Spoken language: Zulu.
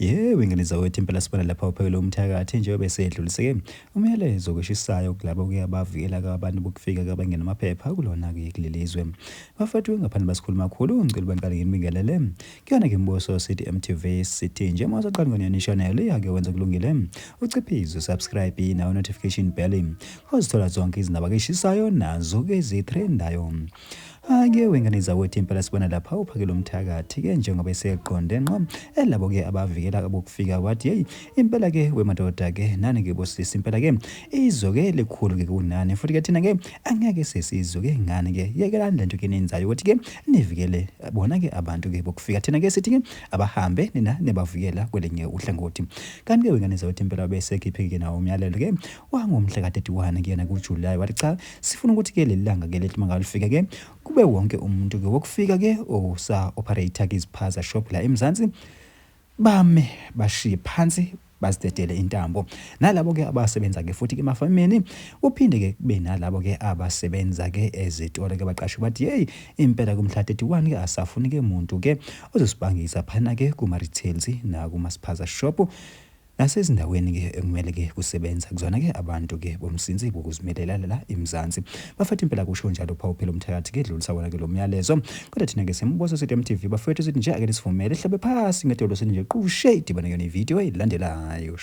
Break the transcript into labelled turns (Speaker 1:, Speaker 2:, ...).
Speaker 1: Yebo, ingane zawethu impela sibona lapha uphekela umthakathi njengoba esedluliseke umyalezo okushisayo kulabo kuyabavikela abantu bokufika kabangena amaphepha kulona-ke kulelizwe. Bafethu ngaphandle basikhuluma kakhulu ngicela baqale ngibingelele kuyona ke imbuso sithi MTV sithi nje uma usaqala ngone channel yake wenza kulungile uciphize subscribe nayo notification bell uzithola zonke izindaba keshisayo nazo ke zitrendayo. Ake wengane zawethu impela sibona lapha uphakela umthakathi ke njengoba eseqonde ngqo elabo ke abavikela abokufika wathi hey impela ke wemadoda ke nani ke bosisi impela ke izoke likhulu ke kunani futhi ke thina ke angeke sesizoke ngani ke yekela lento ke nenzayo ukuthi ke nivikele bona ke abantu ke bokufika thina ke sithi ke abahambe nina nebavikela kwelinye uhlangothi. Kanti ke wengane zawethu impela bese khipheke nawo umyalelo ke wangomhla ka31 kuyena kuJuly wathi cha sifuna ukuthi ke lelanga ke lethi mangalifika ke kube wonke umuntu ke wokufika ke osa operator ke iziphaza shop la eMzansi bame bashiye phansi bazidedele intambo nalabo ke abasebenza ke futhi ke emafamini uphinde ke kube nalabo ke abasebenza ke ezitolo ke baqashe bathi hey impela kumhla 31 ke asafuni ke umuntu ke ozosibangisa phana ke kuma retails na kuma spaza shop nasezindaweni ke ekumele ke kusebenza kuzona ke abantu ke bomsinzi bokuzimelela la eMzansi bafethu impela kusho njalo phawuphela umthakathi ke dlulisa wona ke lo myalezo kodwa thina ke simbozo sithi MTV bafethu sithi nje ake nisivumele hlabe phasi ngedolo sithi nje qushe idibane yona ivideo eyilandelayo.